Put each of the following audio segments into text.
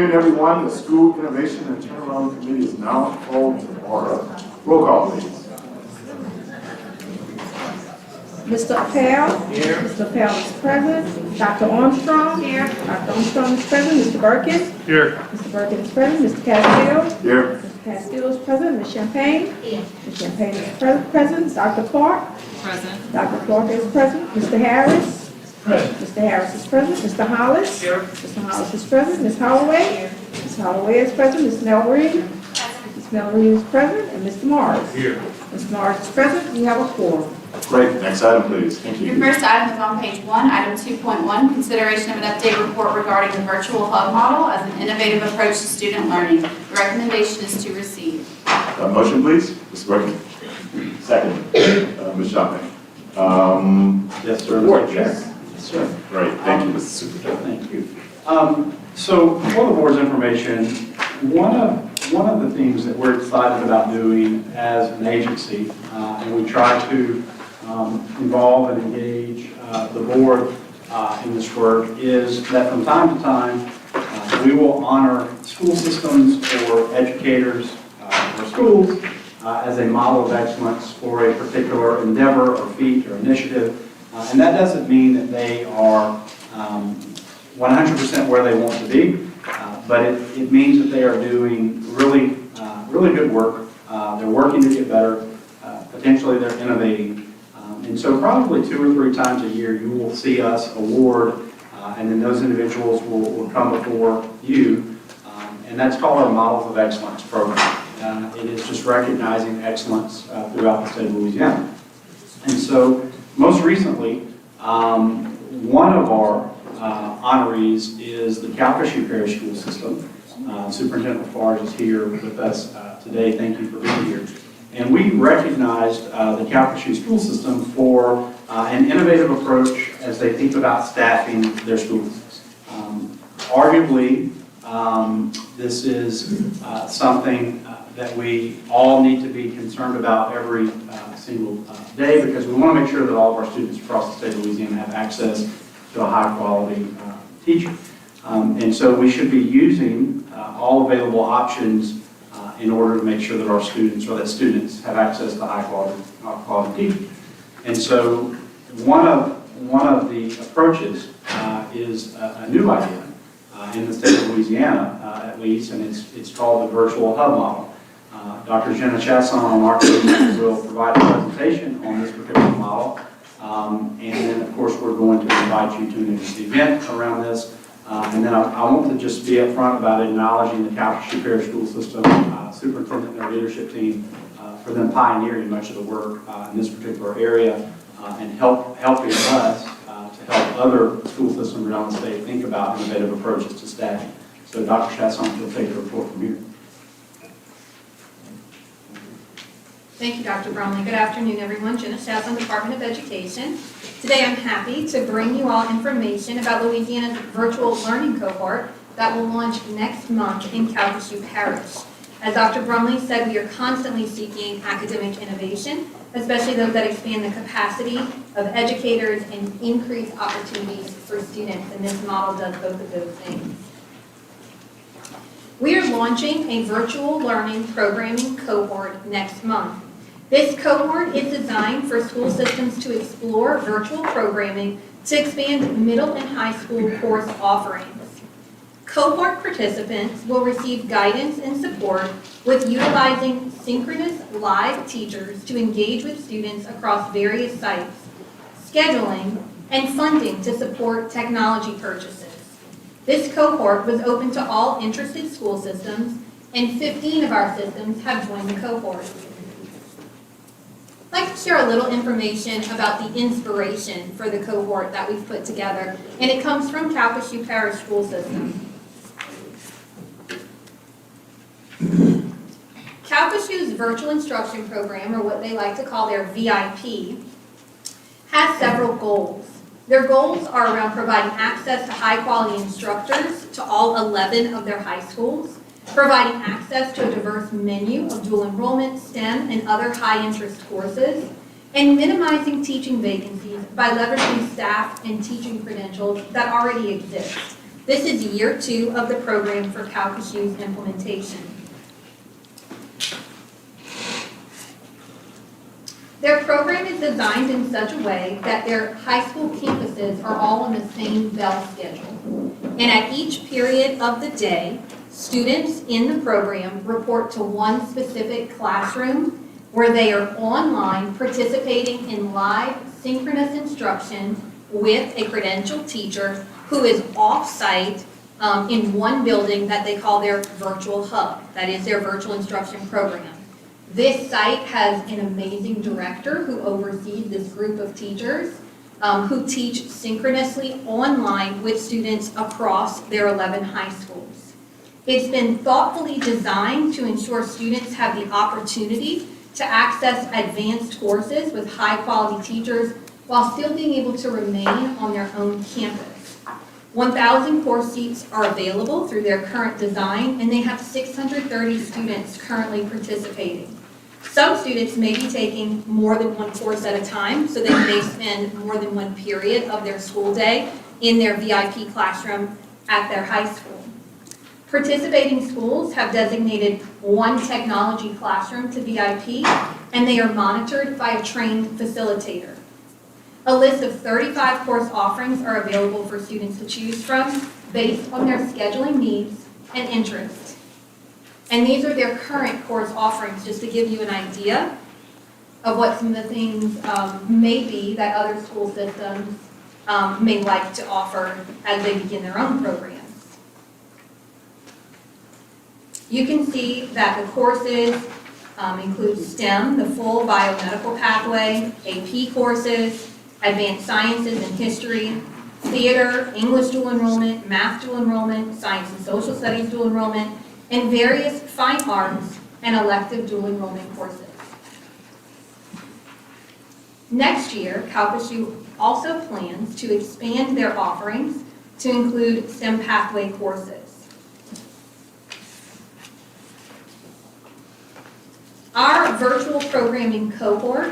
Good afternoon, everyone. The School Innovation and Turnaround Committee is now called to order. Roll call, please. Mr. Appel? Here. Mr. Appel is present. Dr. Armstrong? Here. Dr. Armstrong is present. Mr. Burkett? Here. Mr. Burkett is present. Mr. Castile? Here. Mr. Castile is present. Ms. Champagne? Here. Ms. Champagne is present. Dr. Clark? Present. Dr. Clark is present. Mr. Harris? Present. Mr. Harris is present. Mr. Hollis? Here. Mr. Hollis is present. Ms. Holloway? Here. Ms. Holloway is present. Ms. Melreen? Ms. Melreen is present. And Mr. Morris? Here. Mr. Morris is present. We have a quorum. Great. Next item, please. Thank Your you. first item is on page 1, item 2.1, consideration of an update report regarding the virtual hub model as an innovative approach to student learning. The recommendation is to receive. Motion, please. Mr. Burkett. Second. Ms. Champagne. Yes, sir. Report, Yes. yes. Yes, sir. Great. Thank you, Mr. Superintendent. Thank you. So for the board's information, one of the things that we're excited about doing as an agency, and we try to involve and engage the board in this work, is that from time to time, we will honor school systems or educators or schools as a model of excellence for a particular endeavor or feat or initiative. And that doesn't mean that they are 100% where they want to be, but it means that they are doing really good work. They're working to get better. Potentially they're innovating. And so probably 2 or 3 times a year you will see us award, and then those individuals will come before you. And that's called our Models of Excellence program. It is just recognizing excellence throughout the state of Louisiana. And so most recently, one of our honorees is the Calcasieu Parish School System. Superintendent LaFarge is here with us today. Thank you for being here. And we recognized the Calcasieu School System for an innovative approach as they think about staffing their schools. Arguably, this is something that we all need to be concerned about every single day, because we want to make sure that all of our students across the state of Louisiana have access to a high-quality teacher. And so we should be using all available options in order to make sure that our students, or that students, have access to high-quality teachers. And so one of the approaches is a new idea in the state of Louisiana, at least, and it's called the virtual hub model. Dr. Jenna Chasson on marketing will provide a presentation on this particular model. And then, of course, we're going to invite you to an event around this. And then I want to just be upfront about acknowledging the Calcasieu Parish School System, superintendent and their leadership team, for them pioneering much of the work in this particular area, and helping us to help other school systems around the state think about innovative approaches to staffing. So Dr. Chasson will take the report from here. Thank you, Dr. Bromley. Good afternoon, everyone. Jenna Chasson, Department of Education. Today I'm happy to bring you all information about Louisiana's virtual learning cohort that will launch next month in Calcasieu Parish. As Dr. Bromley said, we are constantly seeking academic innovation, especially those that expand the capacity of educators and increase opportunities for students, and this model does both of those things. We are launching a virtual learning programming cohort next month. This cohort is designed for school systems to explore virtual programming to expand middle and high school course offerings. Cohort participants will receive guidance and support with utilizing synchronous live teachers to engage with students across various sites, scheduling, and funding to support technology purchases. This cohort was open to all interested school systems, and 15 of our systems have joined the cohort. I'd like to share a little information about the inspiration for the cohort that we've put together, and it comes from Calcasieu Parish School System. Calcasieu's virtual instruction program, or what they like to call their VIP, has several goals. Their goals are around providing access to high-quality instructors to all 11 of their high schools, providing access to a diverse menu of dual enrollment, STEM, and other high-interest courses, and minimizing teaching vacancies by leveraging staff and teaching credentials that already exist. This is year 2 of the program for Calcasieu's implementation. Their program is designed in such a way that their high school campuses are all on the same bell schedule. And at each period of the day, students in the program report to one specific classroom where they are online participating in live synchronous instruction with a credentialed teacher who is off-site in one building that they call their virtual hub. That is their virtual instruction program. This site has an amazing director who oversees this group of teachers who teach synchronously online with students across their 11 high schools. It's been thoughtfully designed to ensure students have the opportunity to access advanced courses with high-quality teachers while still being able to remain on their own campus. 1,000 course seats are available through their current design, and they have 630 students currently participating. Some students may be taking more than one course at a time, so they may spend more than one period of their school day in their VIP classroom at their high school. Participating schools have designated one technology classroom to VIP, and they are monitored by a trained facilitator. A list of 35 course offerings are available for students to choose from based on their scheduling needs and interests. And these are their current course offerings, just to give you an idea of what some of the things may be that other school systems may like to offer as they begin their own programs. You can see that the courses include STEM, the full biomedical pathway, AP courses, advanced sciences and history, theater, English dual enrollment, math dual enrollment, science and social studies dual enrollment, and various fine arts and elective dual enrollment courses. Next year, Calcasieu also plans to expand their offerings to include STEM pathway courses. Our virtual programming cohort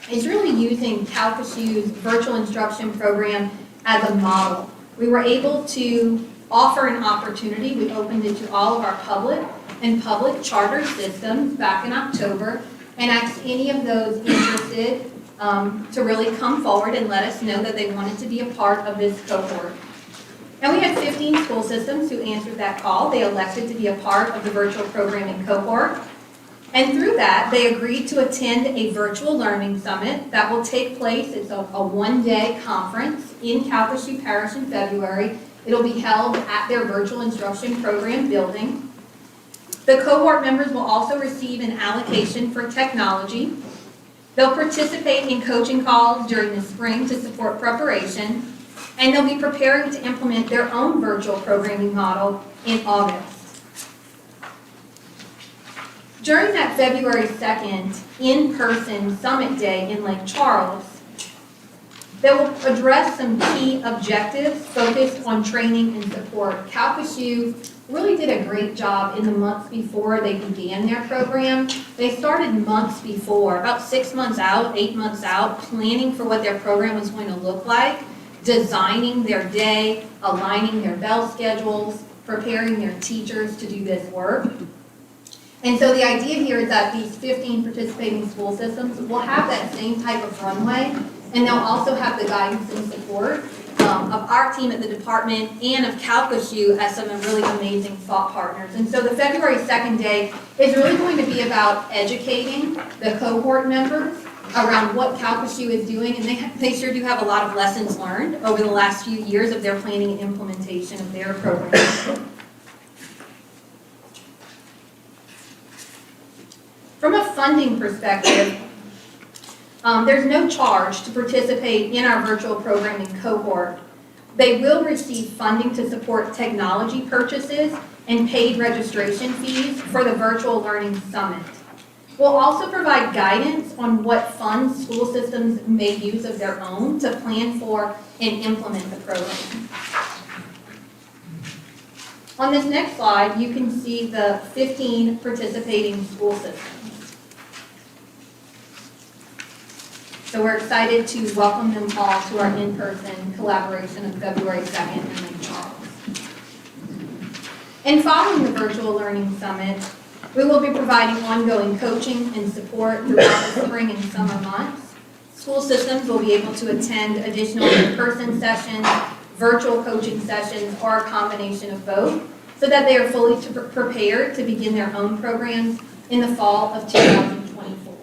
is really using Calcasieu's virtual instruction program as a model. We were able to offer an opportunity. We opened it to all of our public and public charter systems back in October and asked any of those interested to really come forward and let us know that they wanted to be a part of this cohort. And we had 15 school systems who answered that call. They elected to be a part of the virtual programming cohort. And through that, they agreed to attend a virtual learning summit that will take place. It's a one-day conference in Calcasieu Parish in February. It'll be held at their virtual instruction program building. The cohort members will also receive an allocation for technology. They'll participate in coaching calls during the spring to support preparation, and they'll be preparing to implement their own virtual programming model in August. During that February 2nd in-person summit day in Lake Charles, they will address some key objectives focused on training and support. Calcasieu really did a great job in the months before they began their program. They started months before, about 6 months out, 8 months out, planning for what their program was going to look like, designing their day, aligning their bell schedules, preparing their teachers to do this work. And so the idea here is that these 15 participating school systems will have that same type of runway, and they'll also have the guidance and support of our team at the department and of Calcasieu as some really amazing thought partners. And so the February 2nd day is really going to be about educating the cohort members around what Calcasieu is doing, and they sure do have a lot of lessons learned over the last few years of their planning and implementation of their program. From a funding perspective, there's no charge to participate in our virtual programming cohort. They will receive funding to support technology purchases and paid registration fees for the Virtual Learning Summit. We'll also provide guidance on what funds school systems may use of their own to plan for and implement the program. On this next slide, you can see the 15 participating school systems. So we're excited to welcome them all to our in-person collaboration on February 2nd in Lake Charles. And following the Virtual Learning Summit, we will be providing ongoing coaching and support throughout the spring and summer months. School systems will be able to attend additional in-person sessions, virtual coaching sessions, or a combination of both, so that they are fully prepared to begin their own programs in the fall of 2024.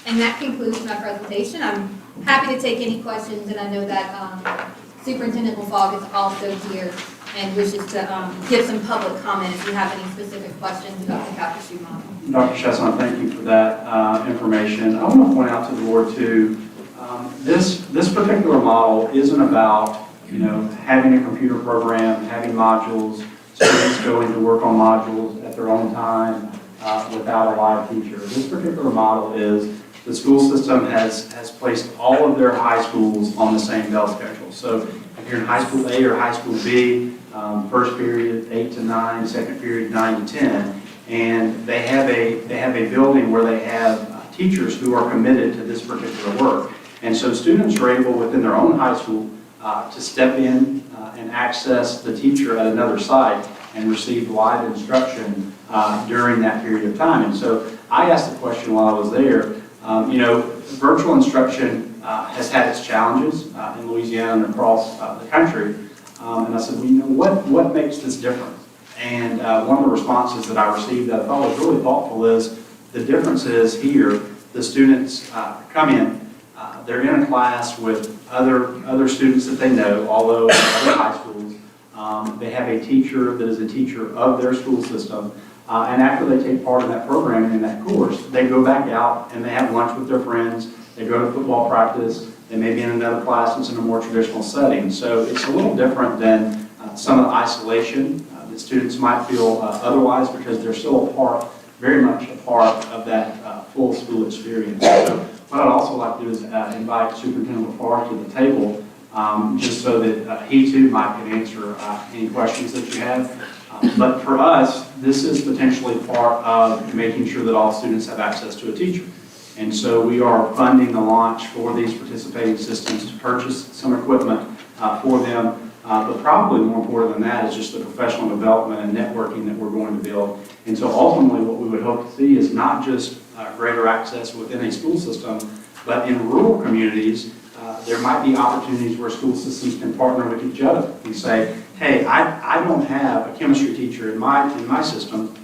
And that concludes my presentation. I'm happy to take any questions, and I know that Superintendent LaFog is also here and wishes to give some public comment if you have any specific questions about the Calcasieu model. Dr. Chesson, thank you for that information. I want to point out to the board too, this particular model isn't about, having a computer program, having modules, students going to work on modules at their own time without a live teacher. This particular model is the school system has placed all of their high schools on the same bell schedule. So if you're in high school A or high school B, first period 8 to 9, second period 9 to 10, and they have a building where they have teachers who are committed to this particular work. And so students are able within their own high school to step in and access the teacher at another site and receive live instruction during that period of time. And so I asked the question while I was there, virtual instruction has had its challenges in Louisiana and across the country. And I said, what makes this different? And one of the responses that I received that I thought was really thoughtful is the difference is here, the students come in, they're in a class with other students that they know, although in other high schools. They have a teacher that is a teacher of their school system. And after they take part in that program and in that course, they go back out and they have lunch with their friends. They go to football practice. They may be in another class that's in a more traditional setting. So it's a little different than some of the isolation that students might feel otherwise, because they're still very much a part of that full school experience. So what I'd also like to do is invite Superintendent LaFarge to the table, just so that he too can answer any questions that you have. But for us, this is potentially part of making sure that all students have access to a teacher. And so we are funding the launch for these participating systems to purchase some equipment for them. But probably more important than that is just the professional development and networking that we're going to build. And so ultimately what we would hope to see is not just greater access within a school system, but in rural communities, there might be opportunities where school systems can partner with each other and say, hey, I don't have a chemistry teacher in my system,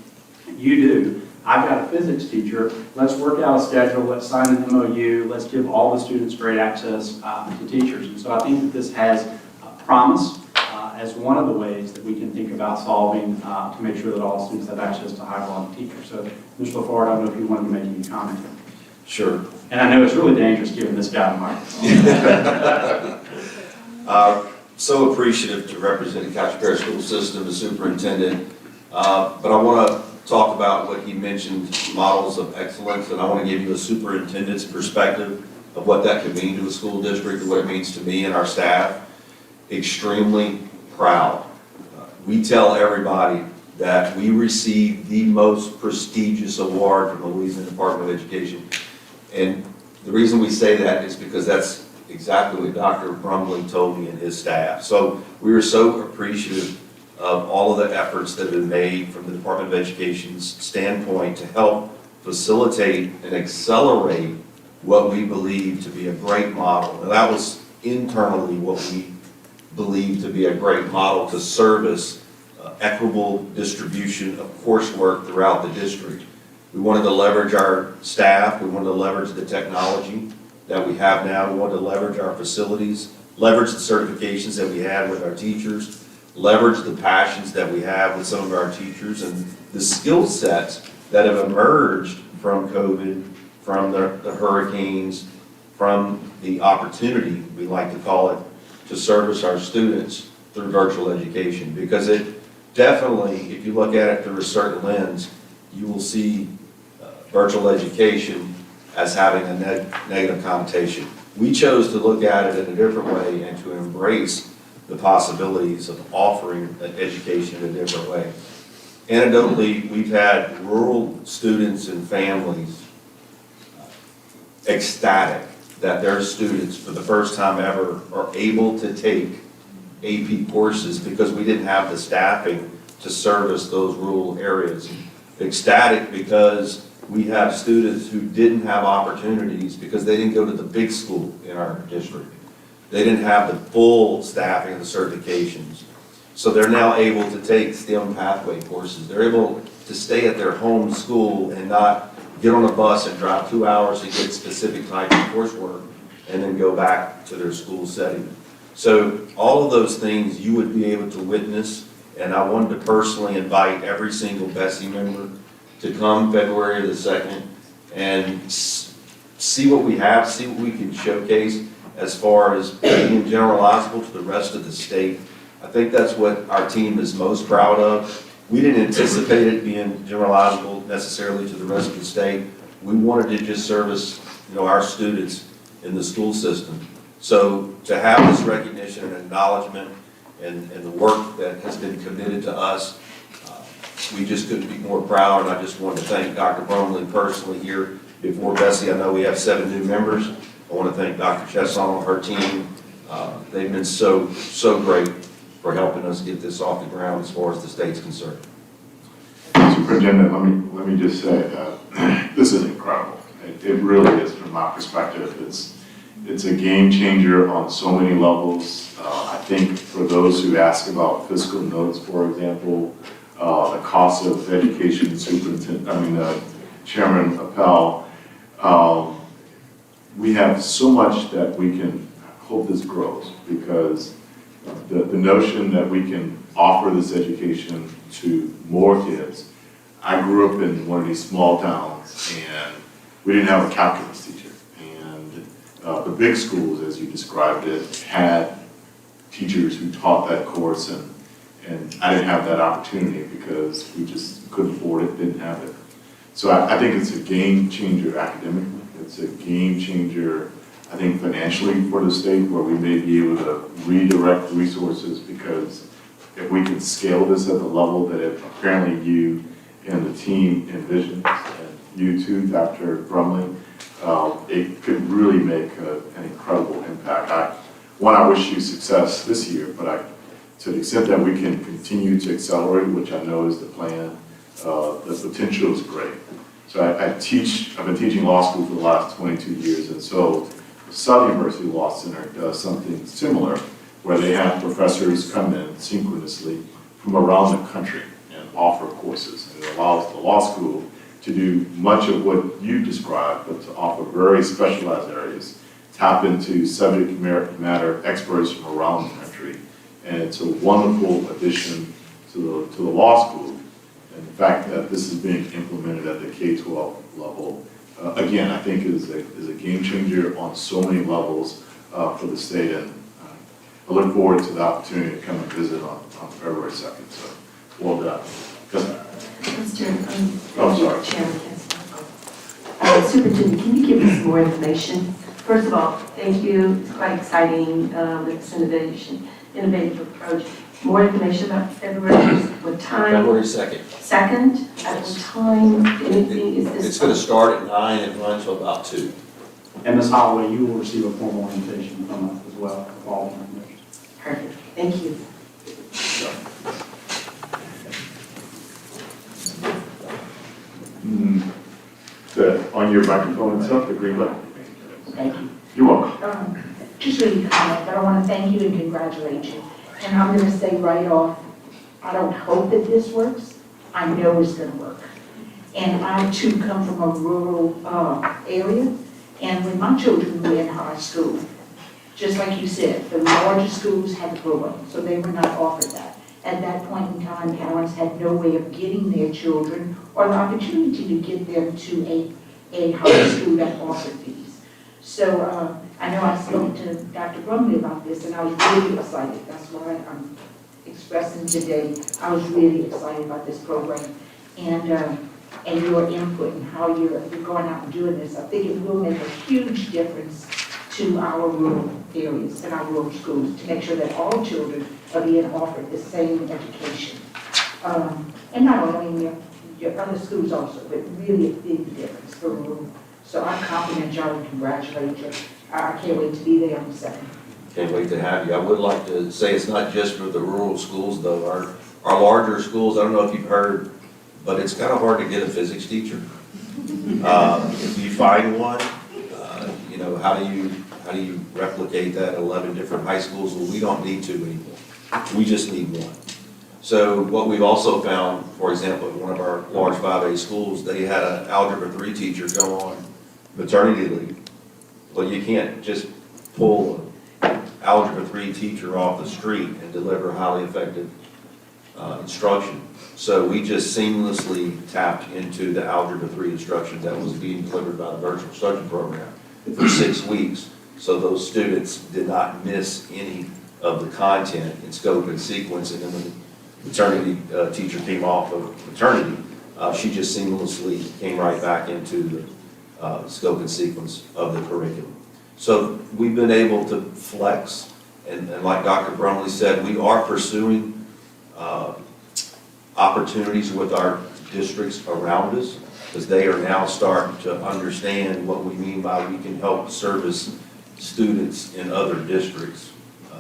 you do. I've got a physics teacher. Let's work out a schedule. Let's sign an MOU. Let's give all the students great access to teachers. And so I think that this has promise as one of the ways that we can think about solving to make sure that all students have access to high-quality teachers. So, Mr. LaFarge, I don't know if you wanted to make any comment. Sure. And I know it's really dangerous giving this guy a microphone. So appreciative to represent the Calcasieu Parish School System, the superintendent. But I want to talk about what he mentioned, models of excellence, and I want to give you a superintendent's perspective of what that could mean to a school district and what it means to me and our staff. Extremely proud. We tell everybody that we received the most prestigious award from the Louisiana Department of Education. And the reason we say that is because that's exactly what Dr. Brumley told me and his staff. So we are so appreciative of all of the efforts that have been made from the Department of Education's standpoint to help facilitate and accelerate what we believe to be a great model. And that was internally what we believe to be a great model to service equitable distribution of coursework throughout the district. We wanted to leverage our staff. We wanted to leverage the technology that we have now. We wanted to leverage our facilities, leverage the certifications that we had with our teachers, leverage the passions that we have with some of our teachers, and the skill sets that have emerged from COVID, from the hurricanes, from the opportunity, we like to call it, to service our students through virtual education. Because it definitely, if you look at it through a certain lens, you will see virtual education as having a negative connotation. We chose to look at it in a different way and to embrace the possibilities of offering education in a different way. Anecdotally, we've had rural students and families ecstatic that their students, for the first time ever, are able to take AP courses because we didn't have the staffing to service those rural areas. Ecstatic because we have students who didn't have opportunities because they didn't go to the big school in our district. They didn't have the full staffing of the certifications. So they're now able to take STEM pathway courses. They're able to stay at their home school and not get on a bus and drive 2 hours to get specific type of coursework and then go back to their school setting. So all of those things you would be able to witness, and I wanted to personally invite every single Bessie member to come February the 2nd and see what we have, see what we can showcase as far as being generalizable to the rest of the state. I think that's what our team is most proud of. We didn't anticipate it being generalizable necessarily to the rest of the state. We wanted to just service, our students in the school system. So to have this recognition and acknowledgement and the work that has been committed to us, we just couldn't be more proud. And I just wanted to thank Dr. Brumley personally here before Bessie. I know we have 7 new members. I want to thank Dr. Chesson and her team. They've been so great for helping us get this off the ground as far as the state's concerned. Superintendent, let me just say that this is incredible. It really is, from my perspective. It's a game changer on so many levels. I think for those who ask about fiscal notes, for example, the cost of education Chairman Appel, we have so much that we can hope this grows, because the notion that we can offer this education to more kids. I grew up in one of these small towns, and we didn't have a calculus teacher. And the big schools, as you described it, had teachers who taught that course, and I didn't have that opportunity because we just couldn't afford it, didn't have it. So I think it's a game changer academically. It's a game changer, I think, financially for the state, where we may be able to redirect resources, because if we can scale this at the level that apparently you and the team envisions, and you too, Dr. Brumley, it could really make an incredible impact. I wish you success this year, but to the extent that we can continue to accelerate, which I know is the plan, the potential is great. So I've been teaching law school for the last 22 years, and so the Southern University Law Center does something similar, where they have professors come in synchronously from around the country and offer courses. And it allows the law school to do much of what you described, but to offer very specialized areas, tap into subject matter experts from around the country. And it's a wonderful addition to the law school. And the fact that this is being implemented at the K-12 level, again, I think is a game changer on so many levels for the state. And I look forward to the opportunity to come and visit on February 2nd. So, well done. Mr. Chairman, Superintendent, can you give us more information? First of all, thank you. It's quite exciting, this innovative approach. More information about February, what time? February 2nd. 2nd? At what time? Anything? Is this? It's going to start at 9 and run until about 2. And Ms. Holloway, you will receive a formal invitation from us as well, with all the information. Perfect. Thank you. On your microphone itself, the green button. Thank you. You're welcome. Just really comment, but I want to thank you and congratulate you. And I'm going to say right off, I don't hope that this works. I know it's going to work. And I too come from a rural area. And when my children were in high school, just like you said, the larger schools had the program, so they were not offered that. At that point in time, parents had no way of getting their children or the opportunity to get them to a high school that offered these. So I know I spoke to Dr. Brumley about this, and I was really excited. That's why I'm expressing today. I was really excited about this program and your input and how you're going out and doing this. I think it will make a huge difference to our rural areas and our rural schools to make sure that all children are being offered the same education. And not only in your other schools also, but really a big difference for rural. So I compliment y'all and congratulate you. I can't wait to be there on the 2nd. Can't wait to have you. I would like to say it's not just for the rural schools, though. Our larger schools, I don't know if you've heard, but it's kind of hard to get a physics teacher. If you find one, you know, how do you replicate that at 11 different high schools? Well, we don't need two anymore. We just need one. So what we've also found, for example, at one of our large 5A schools, they had an Algebra 3 teacher go on maternity leave. Well, you can't just pull an Algebra 3 teacher off the street and deliver highly effective instruction. So we just seamlessly tapped into the Algebra 3 instruction that was being delivered by the virtual instruction program for 6 weeks. So those students did not miss any of the content in scope and sequence. And then when the maternity teacher came off of maternity, she just seamlessly came right back into the scope and sequence of the curriculum. So we've been able to flex, and like Dr. Brumley said, we are pursuing opportunities with our districts around us, because they are now starting to understand what we mean by we can help service students in other districts.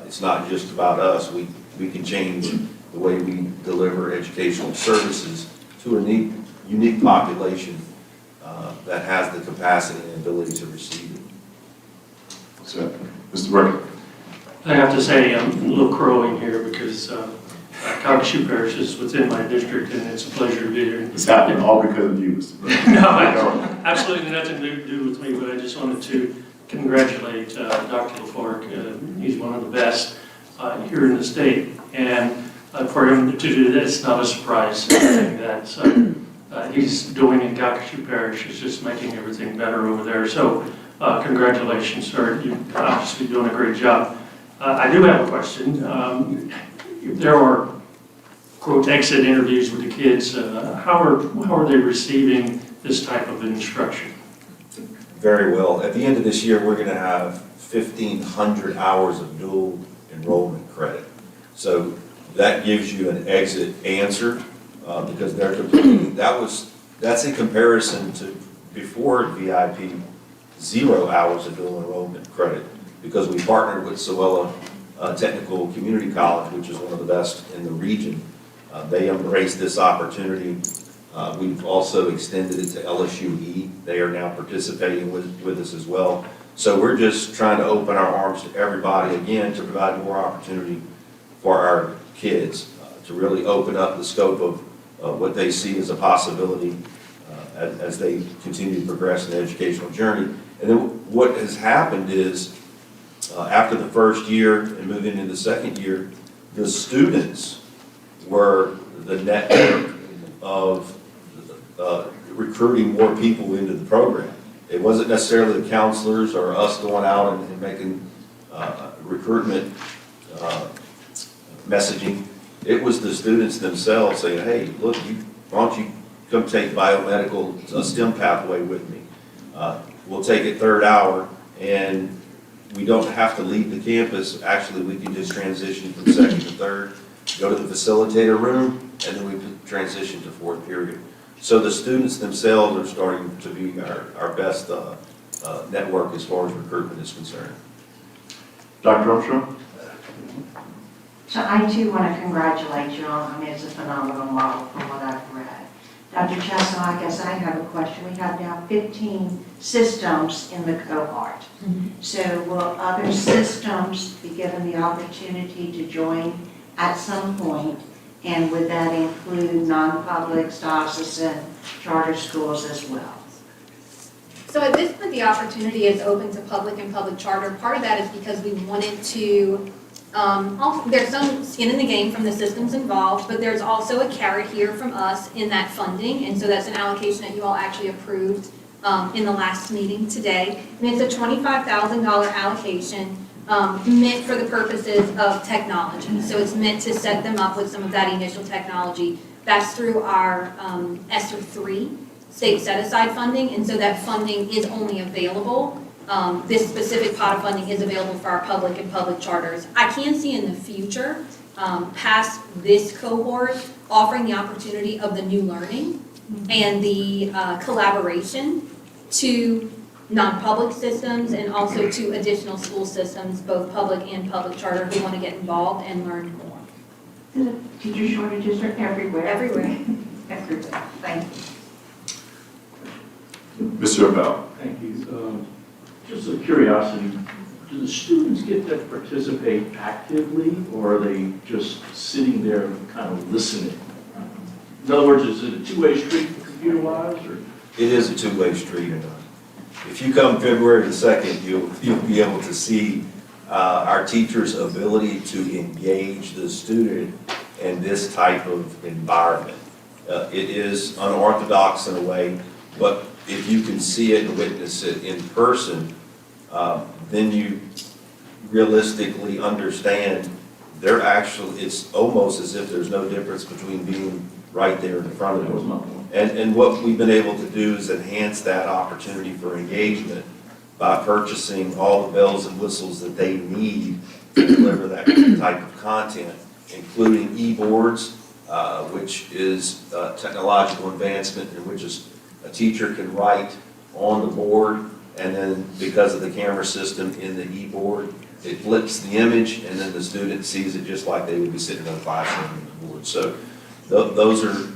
It's not just about us. We can change the way we deliver educational services to a unique population that has the capacity and ability to receive it. So, Mr. Burke. I have to say, I'm a little crowing here because Calcasieu Parish is within my district, and it's a pleasure to be here. It's happening all because of you, Mr. Burke. No, absolutely nothing to do with me, but I just wanted to congratulate Dr. LaFork. He's one of the best here in the state, and for him to do this, not a surprise. I think that he's doing in Calcasieu Parish is just making everything better over there. So congratulations, sir. You're obviously doing a great job. I do have a question. If there are, quote, exit interviews with the kids, how are they receiving this type of instruction? Very well. At the end of this year, we're going to have 1,500 hours of dual enrollment credit. So that gives you an exit answer because they're completing. That's in comparison to before VIP, 0 hours of dual enrollment credit, because we partnered with Sewella Technical Community College, which is one of the best in the region. They embraced this opportunity. We've also extended it to LSUE. They are now participating with us as well. So we're just trying to open our arms to everybody again to provide more opportunity for our kids to really open up the scope of what they see as a possibility as they continue to progress in their educational journey. And then what has happened is after the first year and moving into the second year, the students were the network of recruiting more people into the program. It wasn't necessarily the counselors or us going out and making recruitment messaging. It was the students themselves saying, hey, look, why don't you come take biomedical, a STEM pathway with me. We'll take it third hour, and we don't have to leave the campus. Actually, we can just transition from second to third, go to the facilitator room, and then we transition to fourth period. So the students themselves are starting to be our best network as far as recruitment is concerned. Dr. Armstrong? So I too want to congratulate you on, it's a phenomenal model from what I've read. Dr. Chesson, I guess I have a question. We have now 15 systems in the cohort. So will other systems be given the opportunity to join at some point? And would that include non-publics, diocesan, charter schools as well? So at this point, the opportunity is open to public and public charter. Part of that is because we wanted to, there's some skin in the game from the systems involved, but there's also a carrot here from us in that funding. And so that's an allocation that you all actually approved in the last meeting today. And it's a $25,000 allocation meant for the purposes of technology. So it's meant to set them up with some of that initial technology. That's through our ESSER 3 state set-aside funding, and so that funding is only available. This specific pot of funding is available for our public and public charters. I can see in the future, past this cohort, offering the opportunity of the new learning and the collaboration to non-public systems and also to additional school systems, both public and public charter, who want to get involved and learn more. There's a teacher shortages are everywhere. Everywhere. Everywhere. Thank you. Mr. Bell. Thank you. Just a curiosity, do the students get to participate actively, or are they just sitting there kind of listening? In other words, is it a two-way street computer-wise, or? It is a two-way street. If you come February the 2nd, you'll be able to see our teachers' ability to engage the student in this type of environment. It is unorthodox in a way, but if you can see it and witness it in person, then you realistically understand it's almost as if there's no difference between being right there in front of That was them. my point. And what we've been able to do is enhance that opportunity for engagement by purchasing all the bells and whistles that they need to deliver that type of content, including e-boards, which is technological advancement in which a teacher can write on the board, and then because of the camera system in the e-board, it flips the image, and then the student sees it just like they would be sitting in a classroom on the board. So those are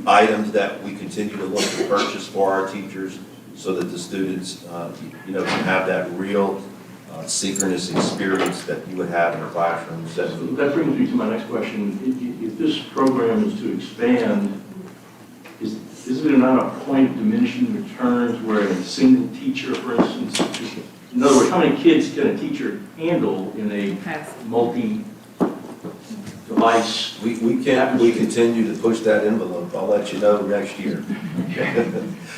items that we continue to look to purchase for our teachers so that the students, can have that real synchronous experience that you would have in a classroom. So that brings me to my next question. If this program is to expand, is there not a point of diminishing returns where a single teacher, for instance, in other words, how many kids can a teacher handle in a multi-device? We continue to push that envelope. I'll let you know next year.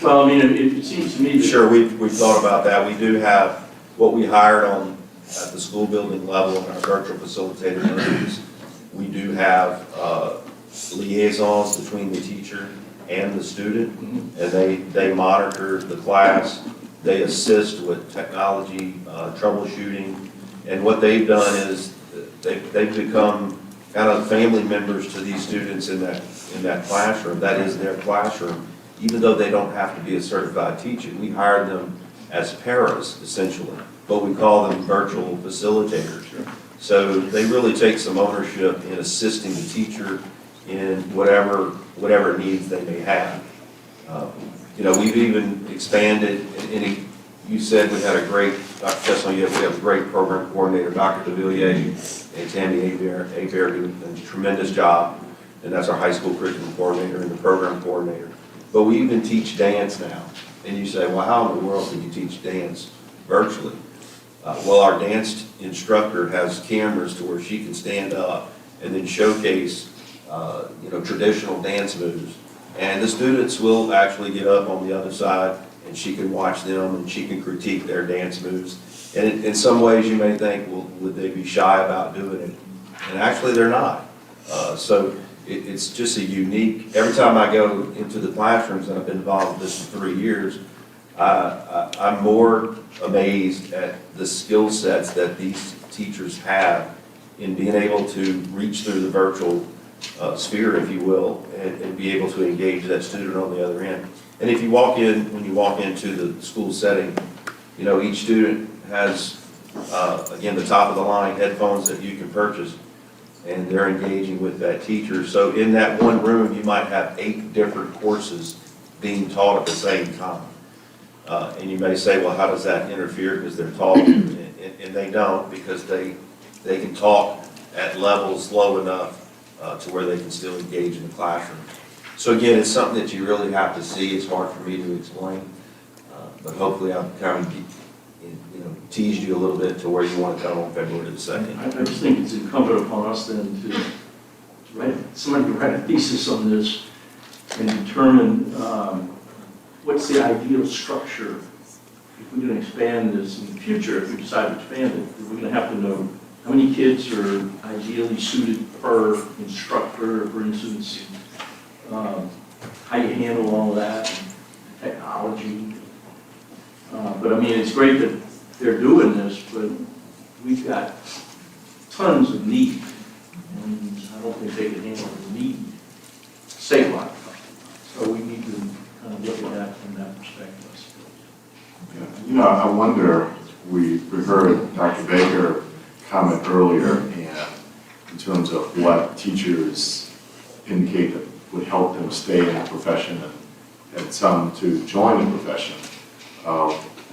Well, I mean, it seems to me that. Sure, we've thought about that. We do have what we hired on at the school building level in our virtual facilitator meetings. We do have liaisons between the teacher and the student, and they monitor the class. They assist with technology, troubleshooting, and what they've done is they've become kind of family members to these students in that classroom. That is their classroom, even though they don't have to be a certified teacher. We hired them as paras, essentially, but we call them virtual facilitators. So they really take some ownership in assisting the teacher in whatever needs they may have. We've even expanded, and you said we had a great, Dr. Chesson, we have a great program coordinator, Dr. DeVilliers and Tammy Abear do a tremendous job, and that's our high school curriculum coordinator and the program coordinator. But we even teach dance now. And you say, well, how in the world can you teach dance virtually? Well, our dance instructor has cameras to where she can stand up and then showcase, traditional dance moves. And the students will actually get up on the other side, and she can watch them, and she can critique their dance moves. And in some ways, you may think, well, would they be shy about doing it? And actually, they're not. So it's just a unique, every time I go into the classrooms, and I've been involved with this for 3 years, I'm more amazed at the skill sets that these teachers have in being able to reach through the virtual sphere, if you will, and be able to engage that student on the other end. And if you when you walk into the school setting, each student has, again, the top of the line headphones that you can purchase, and they're engaging with that teacher. So in that one room, you might have 8 different courses being taught at the same time. And you may say, well, how does that interfere because they're talking? And they don't, because they can talk at levels low enough to where they can still engage in the classroom. So again, it's something that you really have to see. It's hard for me to explain, but hopefully I've kind of teased you a little bit to where you want to come on February the 2nd. I just think it's incumbent upon us then to somebody to write a thesis on this and determine what's the ideal structure. If we're going to expand this in the future, if we decide to expand it, we're going to have to know how many kids are ideally suited per instructor, for instance, how you handle all of that, technology. But I mean, it's great that they're doing this, but we've got tons of need, and I don't think they can handle the need statewide. So we need to kind of look at that from that perspective, I suppose. wonder, we heard Dr. Baker comment earlier, and in terms of what teachers indicate that would help them stay in the profession and some to join the profession,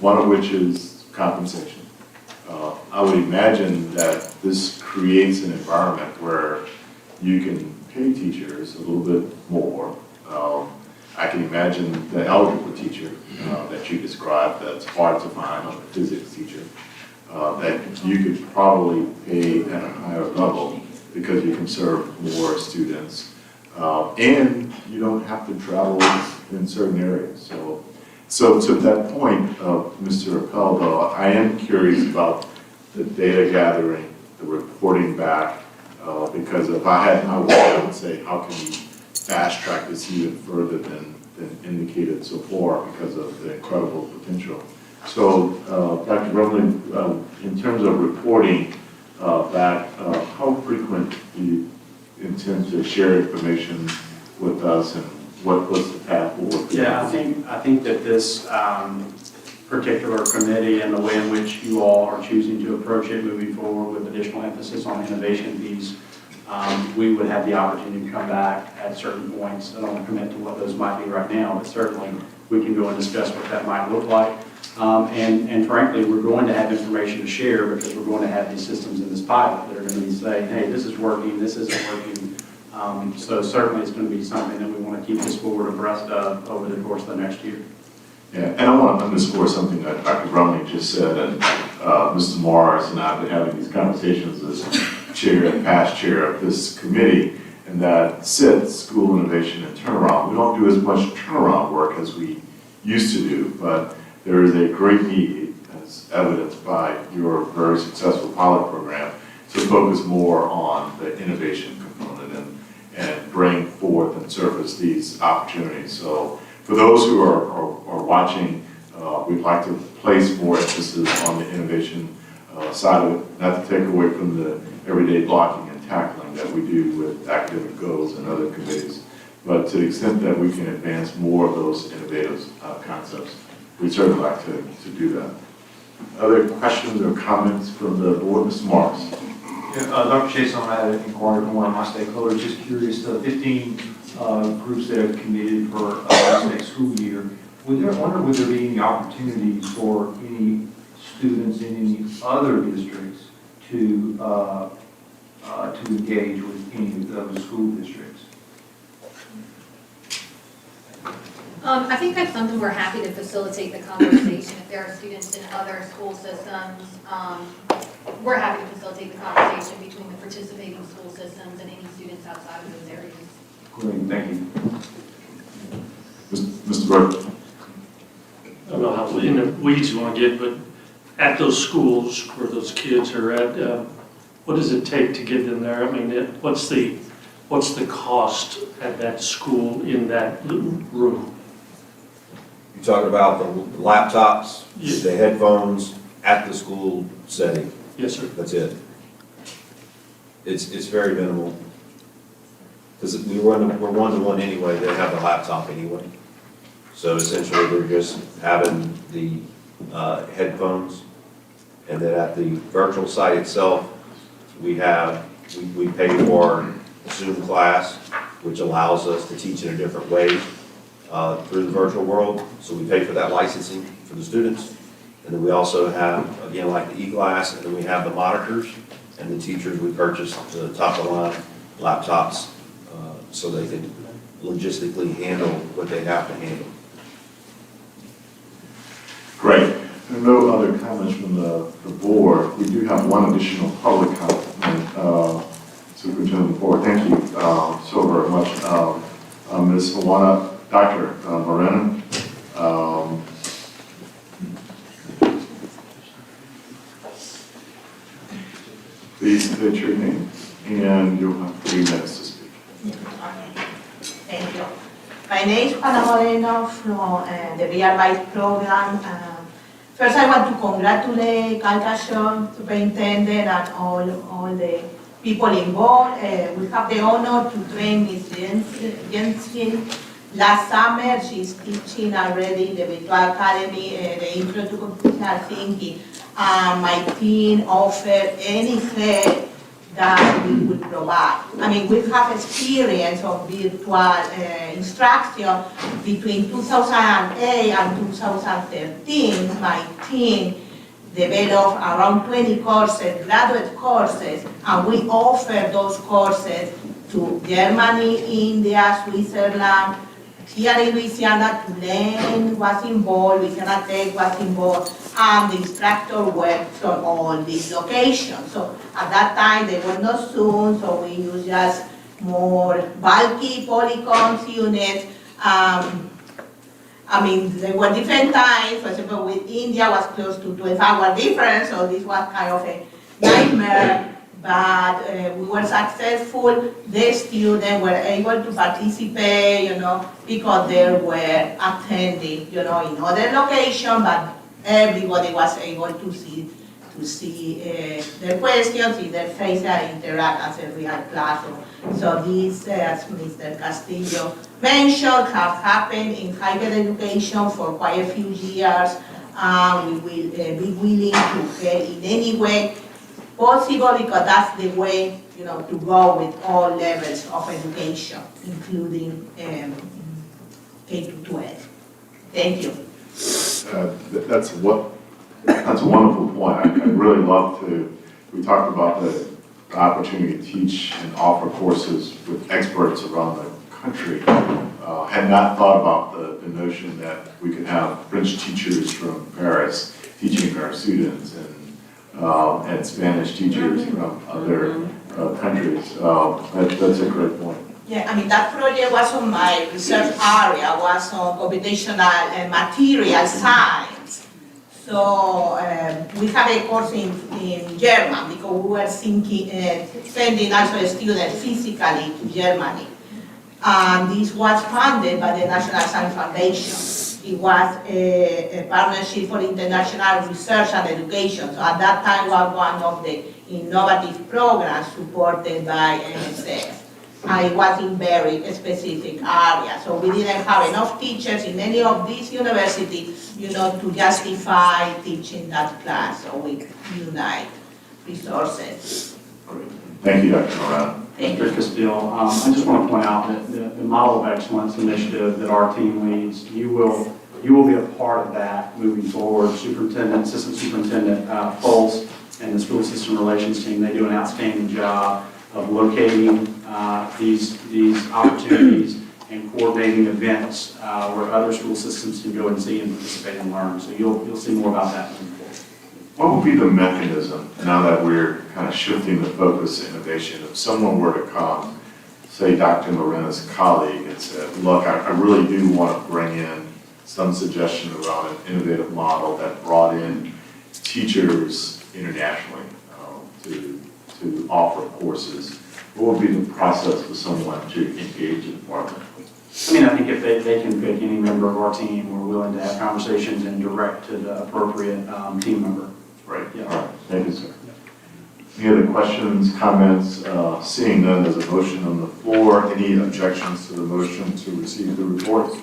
one of which is compensation. I would imagine that this creates an environment where you can pay teachers a little bit more. I can imagine the algebra teacher that you described that's hard to find, or the physics teacher, that you could probably pay at a higher level because you can serve more students. And you don't have to travel in certain areas. So to that point, Mr. Appel, though, I am curious about the data gathering, the reporting back, because if I had my way, I would say, how can we fast track this even further than indicated so far because of the incredible potential. So, Dr. Brumley, in terms of reporting back, how frequent do you intend to share information with us, and what's the path forward? Yeah, I think that this particular committee and the way in which you all are choosing to approach it moving forward with additional emphasis on innovation piece, we would have the opportunity to come back at certain points. I don't want to commit to what those might be right now, but certainly we can go and discuss what that might look like. And frankly, we're going to have information to share because we're going to have these systems in this pilot that are going to be saying, hey, this is working, this isn't working. So certainly it's going to be something that we want to keep this forward abreast of over the course of the next year. Yeah, and I want to underscore something that Dr. Brumley just said, and Mr. Morris and I have been having these conversations as chair and past chair of this committee, and that SIT, School Innovation and Turnaround. We don't do as much turnaround work as we used to do, but there is a great need, as evidenced by your very successful pilot program, to focus more on the innovation component and bring forth and surface these opportunities. So for those who are watching, we'd like to place more emphasis on the innovation side of it, not to take away from the everyday blocking and tackling that we do with academic goals and other committees, but to the extent that we can advance more of those innovative concepts, we'd certainly like to do that. Other questions or comments from the board? Mr. Morris. Yeah, Dr. Chase, I inquired from one of my stakeholders, just curious, the 15 groups that have committed for this next school year, would there be any opportunities for any students in any other districts to engage with any of those school districts? I think that's something we're happy to facilitate the conversation. If there are students in other school systems, we're happy to facilitate the conversation between the participating school systems and any students outside of those areas. Great, thank you. Mr. Burke. I don't know how in the weeds you want to get, but at those schools where those kids are at, what does it take to get them there? I mean, what's the cost at that school in that room? You talking about the laptops, Yes. the headphones at the school setting? Yes, sir. That's it. It's very minimal. Because we're one-to-one anyway, they have the laptop anyway. So essentially, we're just having the headphones. And then at the virtual site itself, we pay for a Zoom class, which allows us to teach in a different way through the virtual world. So we pay for that licensing for the students. And then we also have, again, like the e-glass, and then we have the monitors. And the teachers, we purchase the top-of-the-line laptops so they can logistically handle what they have to handle. Great. There are no other comments from the board. We do have one additional public comment. Superintendent Ford, thank you so very much. Ms. Hawana, Dr. Moreno. Please state your name, and you'll have 3 minutes to speak. Thank you. My name is Juana Moreno from the Real Life program. First, I want to congratulate Calcasión superintendent and all the people involved. We have the honor to train Ms. Jensen Last summer, she's teaching already the Virtual Academy, the Intro to Computational Thinking. My team offered any help that we would provide. I mean, we have experience of virtual instruction between 2008 and 2013. My team developed around 20 courses, graduate courses, and we offer those courses to Germany, India, Switzerland. Here in Louisiana, Tulane was involved, Louisiana Tech was involved, and the instructor worked from all these locations. So at that time, they were not Zoom, so we used just more bulky polycons units. I mean, there were different times. For example, with India was close to 12-hour difference, so this was kind of a nightmare. But we were successful. The students were able to participate, because they were attending, in other locations, but everybody was able to see their questions, see their faces, and interact as a real classroom. So this, as Mr. Castillo mentioned, have happened in higher education for quite a few years. We will be willing to help in any way possible, because that's the way, to go with all levels of education, including K to 12. Thank you. That's a wonderful point. I really love we talked about the opportunity to teach and offer courses with experts around the country. Had not thought about the notion that we could have French teachers from Paris teaching our students, and Spanish teachers from other countries. That's a great point. Yeah, I mean, that project was on my research area, was on computational and material science. So we have a course in German, because we were sending also students physically to Germany. And this was funded by the National Science Foundation. It was a partnership for international research and education. So at that time was one of the innovative programs supported by NSF. And it was in very specific areas. So we didn't have enough teachers in any of these universities, to justify teaching that class. So we unite resources. Great. Thank you, Dr. Moran. Mr. Castillo, I just want to point out that the Model of Excellence initiative that our team leads, you will be a part of that moving forward. Assistant Superintendent Pulse and the School System Relations team, they do an outstanding job of locating these opportunities and coordinating events where other school systems can go and see and participate and learn. So you'll see more about that moving forward. What would be the mechanism, now that we're kind of shifting the focus to innovation, if someone were to come, say Dr. Morena's colleague, and said, look, I really do want to bring in some suggestion around an innovative model that brought in teachers internationally to offer courses, what would be the process for someone to engage in partner? I mean, I think if they can pick any member of our team, we're willing to have conversations and direct to the appropriate team member. Right. Yeah. All right. Thank you, sir. Any other questions, comments? Seeing none, there's a motion on the floor. Any objections to the motion to receive the report?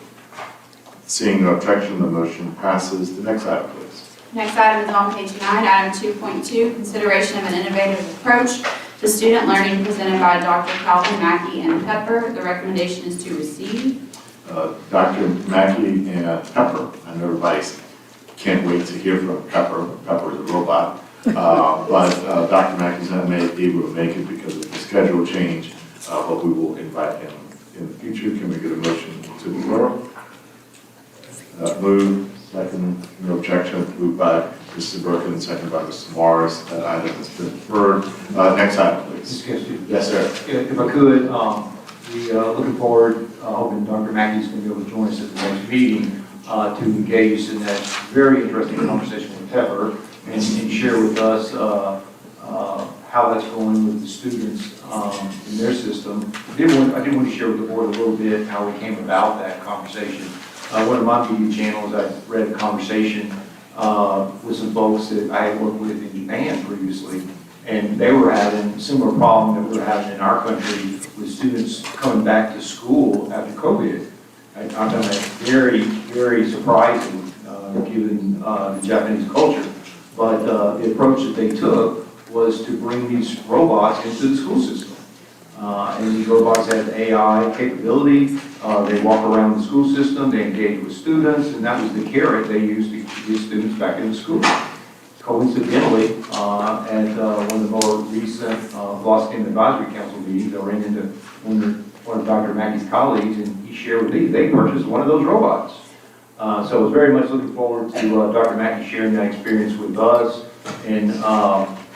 Seeing no objection, the motion passes. The next item, please. Next item is on page 9, item 2.2, consideration of an innovative approach to student learning presented by Dr. Calvin Mackey and Pepper. The recommendation is to receive. Dr. Mackey and Pepper. I know everybody can't wait to hear from Pepper. Pepper is a robot. But Dr. Mackey's not able to make it because of the schedule change, but we will invite him in the future. Can we get a motion to defer? Move, second, no objection, moved by Mr. Burke and second by Mr. Morris. That item has been deferred. Next item, please. Yes, sir. If I could, we looking forward, hoping Dr. Mackey's going to be able to join us at the next meeting to engage in that very interesting conversation with Pepper and share with us how that's going with the students in their system. I did want to share with the board a little bit how we came about that conversation. One of my media channels, I read a conversation with some folks that I had worked with in Japan previously, and they were having a similar problem that we were having in our country with students coming back to school after COVID. I found that very, very surprising, given the Japanese culture. But the approach that they took was to bring these robots into the school system. And these robots have AI capability. They walk around the school system, they engage with students, and that was the carrot they used to get students back into school. Coincidentally, at one of the more recent Los Angeles Advisory Council meetings, I ran into one of Dr. Mackey's colleagues, and he shared with me they purchased one of those robots. So I was very much looking forward to Dr. Mackey sharing that experience with us, and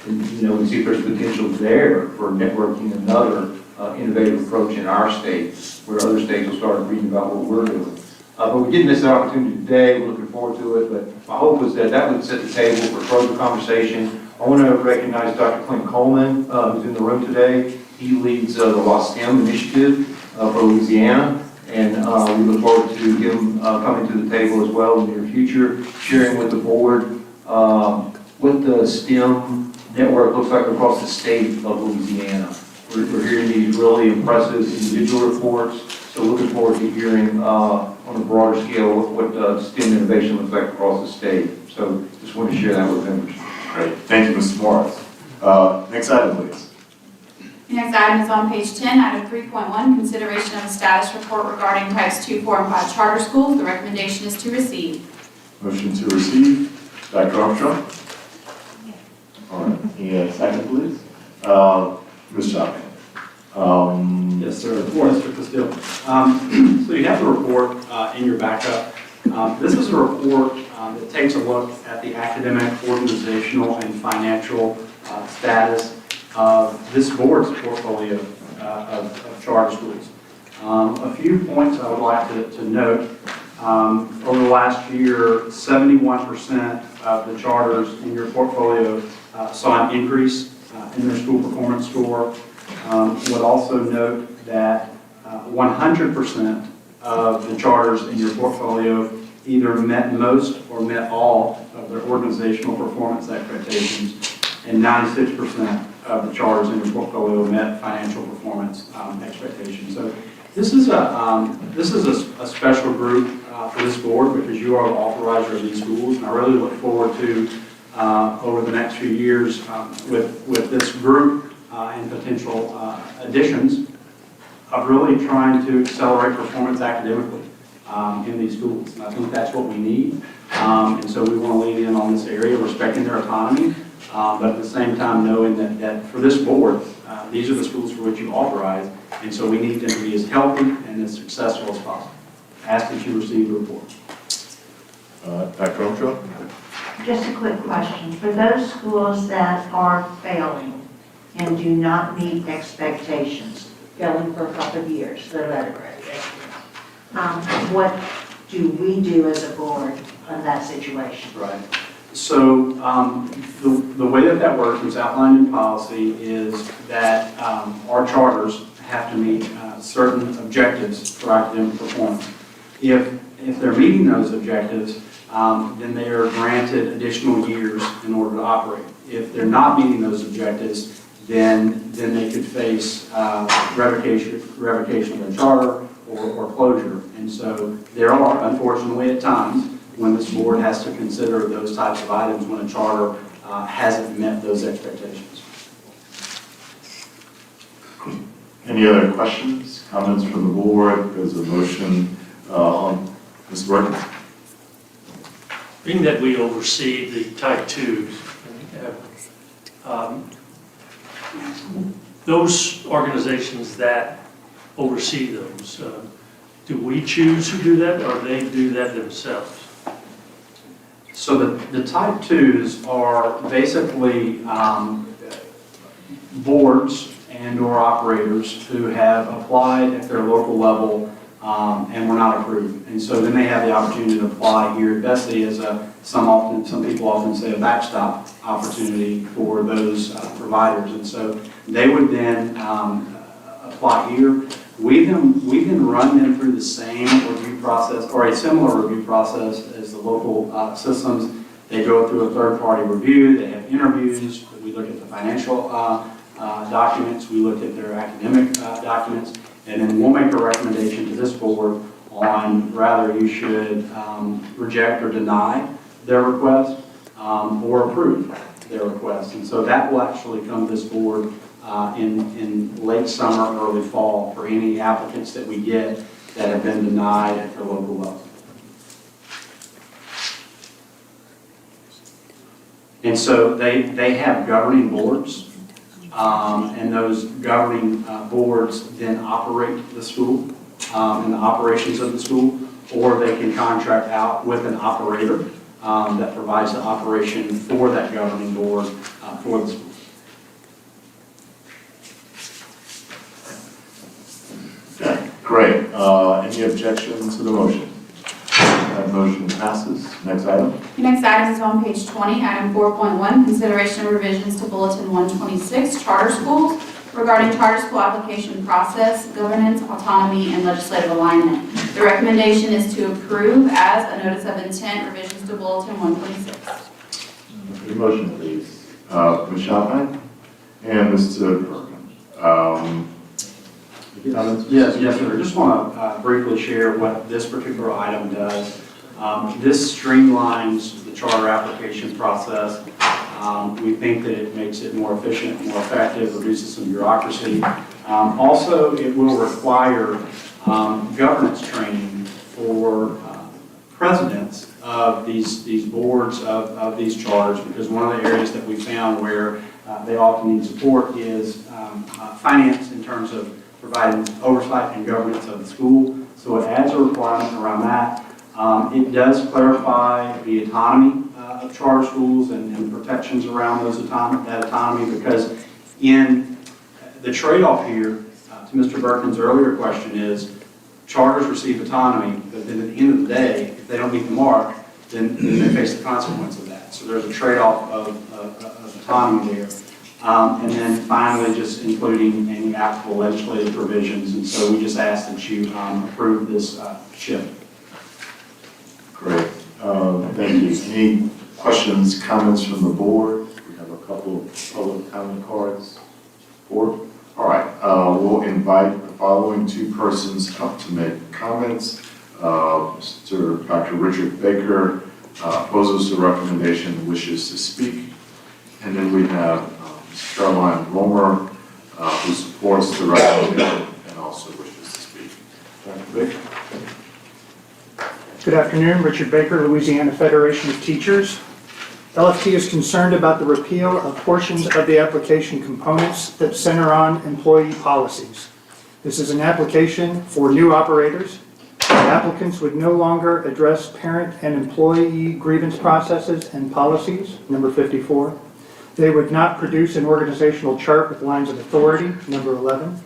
we see if there's potential there for networking another innovative approach in our state, where other states will start reading about what we're doing. But we didn't miss that opportunity today. We're looking forward to it. But my hope was that that would set the table for further conversation. I want to recognize Dr. Clint Coleman, who's in the room today. He leads the STEM initiative for Louisiana. And we look forward to him coming to the table as well in the near future, sharing with the board what the STEM network looks like across the state of Louisiana. We're hearing these really impressive individual reports, so looking forward to hearing on a broader scale what STEM innovation looks like across the state. So just want to share that with members. Great, thank you, Mr. Morris. Next item, please. The next item is on page 10, item 3.1, consideration of a status report regarding types 2, 4, and 5 charter schools. The recommendation is to receive. Motion to receive, Dr. Armstrong. All right, and second, please. Ms. Chapman. Yes, sir. Mr. Castillo. So you have the report in your backup. This is a report that takes a look at the academic, organizational, and financial status of this board's portfolio of charter schools. A few points I would like to note. Over the last year, 71% of the charters in your portfolio saw an increase in their school performance score. Would also note that 100% of the charters in your portfolio either met most or met all of their organizational performance expectations, and 96% of the charters in your portfolio met financial performance expectations. So this is a special group for this board because you are the authorizer of these schools, and I really look forward to over the next few years with this group and potential additions of really trying to accelerate performance academically in these schools. And I think that's what we need. And so we want to lean in on this area, respecting their autonomy, but at the same time knowing that for this board, these are the schools for which you authorize, and so we need them to be as healthy and as successful as possible. Ask that you receive the report. Dr. Armstrong? Just a quick question. For those schools that are failing and do not meet expectations, failing for a couple of years, their letter grade, what do we do as a board in that situation? Right. So the way that works, was outlined in policy, is that our charters have to meet certain objectives for academic performance. If they're meeting those objectives, then they are granted additional years in order to operate. If they're not meeting those objectives, then they could face revocation of their charter or closure. And so there are, unfortunately, at times when this board has to consider those types of items when a charter hasn't met those expectations. Any other questions, comments from the board? There's a motion on Ms. Burton. Being that we oversee the type 2s, those organizations that oversee those, do we choose who do that, or they do that themselves? So the type 2s are basically boards and or operators who have applied at their local level and were not approved. And so then they have the opportunity to apply here at Bessie as some people often say a backstop opportunity for those providers. And so they would then apply here. We then run them through the same review process or a similar review process as the local systems. They go through a third-party review. They have interviews. We look at the financial documents. We look at their academic documents. And then we'll make a recommendation to this board on whether you should reject or deny their request or approve their request. And so that will actually come to this board in late summer, early fall for any applicants that we get that have been denied at the local level. And so they have governing boards, and those governing boards then operate the school and the operations of the school, or they can contract out with an operator that provides the operation for that governing board for the school. Okay, great. Any objections to the motion? That motion passes. Next item. The next item is on page 20, item 4.1, consideration of revisions to Bulletin 126, charter schools, regarding charter school application process, governance, autonomy, and legislative alignment. The recommendation is to approve as a notice of intent revisions to Bulletin 126. Your motion, please. Ms. Chalpin and Mr. Perkins. Yes, sir. I just want to briefly share what this particular item does. This streamlines the charter application process. We think that it makes it more efficient, more effective, reduces some bureaucracy. Also, it will require governance training for presidents of these boards of these charters, because one of the areas that we found where they often need support is finance in terms of providing oversight and governance of the school. So it adds a requirement around that. It does clarify the autonomy of charter schools and protections around that autonomy, because in the trade-off here, to Mr. Birkin's earlier question, is charters receive autonomy, but then at the end of the day, if they don't meet the mark, then they face the consequence of that. So there's a trade-off of autonomy there. And then finally, just including any applicable legislative provisions. And so we just ask that you approve this shift. Great. Thank you. Any questions, comments from the board? We have a couple of public comment cards. Board? All right. We'll invite the following two persons up to make comments. Dr. Richard Baker opposes the recommendation, wishes to speak. And then we have Caroline Romer, who supports the recommendation and also wishes to speak. Dr. Baker. Good afternoon, Richard Baker, Louisiana Federation of Teachers. LFT is concerned about the repeal of portions of the application components that center on employee policies. This is an application for new operators. Applicants would no longer address parent and employee grievance processes and policies, number 54. They would not produce an organizational chart with lines of authority, number 11.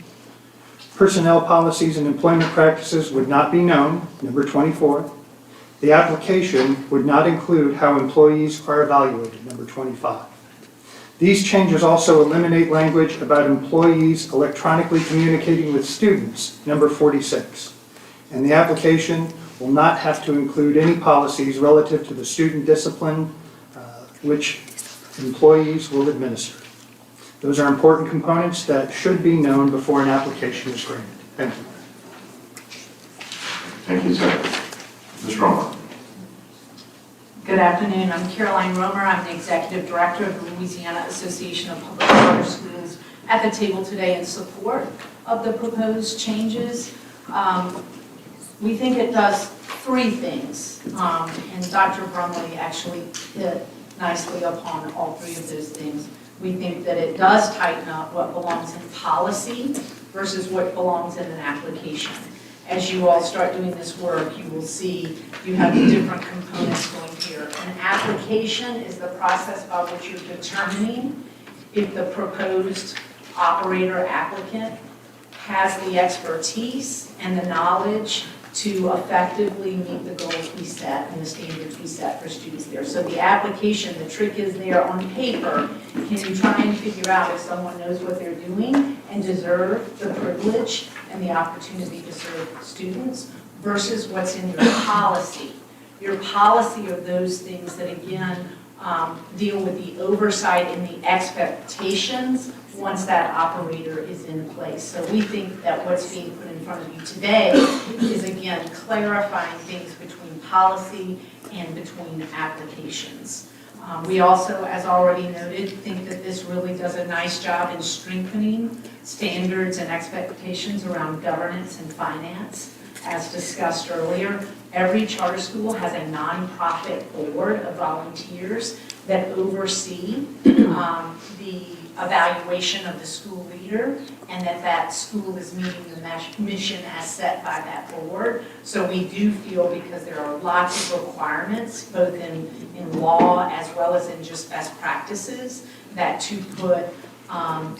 Personnel policies and employment practices would not be known, number 24. The application would not include how employees are evaluated, number 25. These changes also eliminate language about employees electronically communicating with students, number 46. And the application will not have to include any policies relative to the student discipline, which employees will administer. Those are important components that should be known before an application is granted. Thank you. Thank you, sir. Ms. Romer. Good afternoon. I'm Caroline Romer. I'm the Executive Director of the Louisiana Association of Public Charter Schools, at the table today in support of the proposed changes. We think it does three things, and Dr. Brumley actually hit nicely upon all three of those things. We think that it does tighten up what belongs in policy versus what belongs in an application. As you all start doing this work, you will see you have the different components going here. An application is the process by which you're determining if the proposed operator applicant has the expertise and the knowledge to effectively meet the goals we set and the standards we set for students there. So the application, the trick is there on paper. Can you try and figure out if someone knows what they're doing and deserve the privilege and the opportunity to serve students versus what's in your policy. Your policy are those things that, again, deal with the oversight and the expectations once that operator is in place. So we think that what's being put in front of you today is, again, clarifying things between policy and between applications. We also, as already noted, think that this really does a nice job in strengthening standards and expectations around governance and finance. As discussed earlier, every charter school has a nonprofit board of volunteers that oversee the evaluation of the school leader, and that school is meeting the mission as set by that board. So we do feel, because there are lots of requirements, both in law as well as in just best practices, that to put at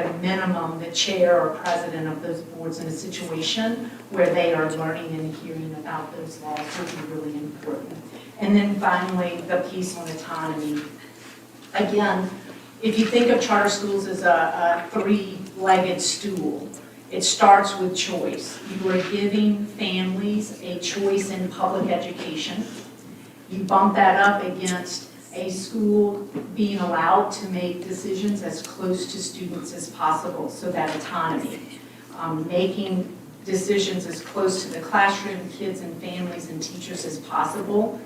a minimum, the chair or president of those boards in a situation where they are learning and hearing about those laws would be really important. And then finally, the piece on autonomy. Again, if you think of charter schools as a three-legged stool, it starts with choice. You are giving families a choice in public education. You bump that up against a school being allowed to make decisions as close to students as possible, so that autonomy. Making decisions as close to the classroom, kids and families and teachers as possible.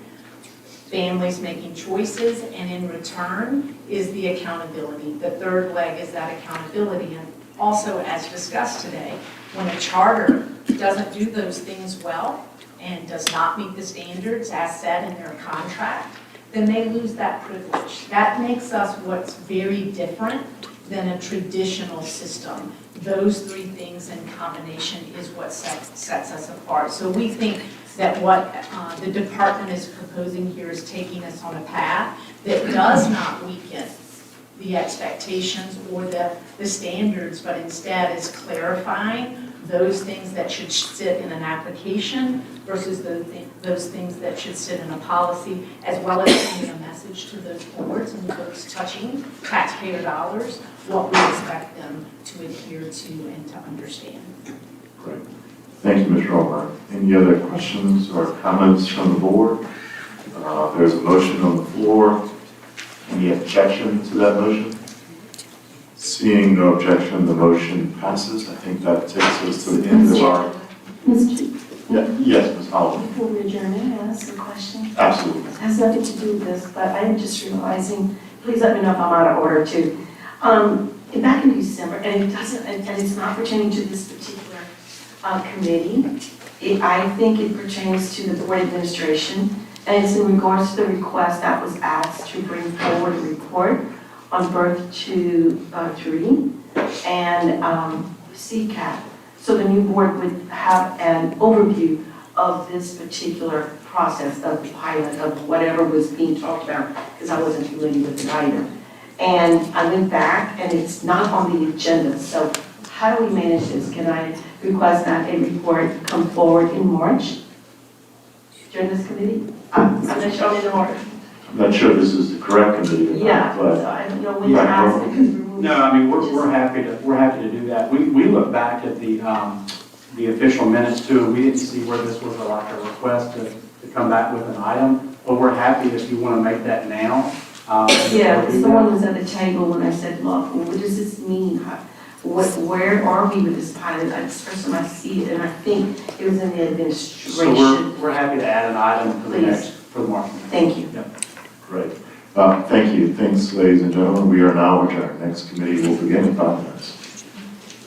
Families making choices, and in return is the accountability. The third leg is that accountability. And also, as discussed today, when a charter doesn't do those things well and does not meet the standards as set in their contract, then they lose that privilege. That makes us what's very different than a traditional system. Those three things in combination is what sets us apart. So we think that what the department is proposing here is taking us on a path that does not weaken the expectations or the standards, but instead is clarifying those things that should sit in an application versus those things that should sit in a policy, as well as sending a message to those boards and those touching taxpayer dollars, what we expect them to adhere to and to understand. Great. Thank you, Ms. Romer. Any other questions or comments from the board? There's a motion on the floor. Any objection to that motion? Seeing no objection, the motion passes. I think that takes us to the end of our... Yes, Ms. Holland. Before we adjourn, may I ask a question? Absolutely. It has nothing to do with this, but I'm just realizing, please let me know if I'm out of order too. Back in December, and it doesn't, and it's not pertaining to this particular committee, I think it pertains to the board administration, and it's in regards to the request that was asked to bring forward a report on birth to 3 and CCAP. So the new board would have an overview of this particular process of the pilot of whatever was being talked about, because I wasn't familiar with it either. And I went back, and it's not on the agenda. So how do we manage this? Can I request that a report come forward in March during this committee? I'm not sure in order. I'm not sure this is the correct committee or Yeah, not, but... so I don't know when to ask it, because we're moving. No, I mean, we're happy to do that. We look back at the official minutes too, and we didn't see where this was like a request to come back with an item, but we're happy if you want to make that now. Yeah, because someone was at the table when I said, look, what does this mean? Where are we with this pilot? That's the first time I see it, and I think it was in the administration. So we're happy to add an item for the Please. for the March meeting. Thank you. Yep. Great. Thank you. Thanks, ladies and gentlemen. We are now adjourned. Next committee will begin in 5 minutes.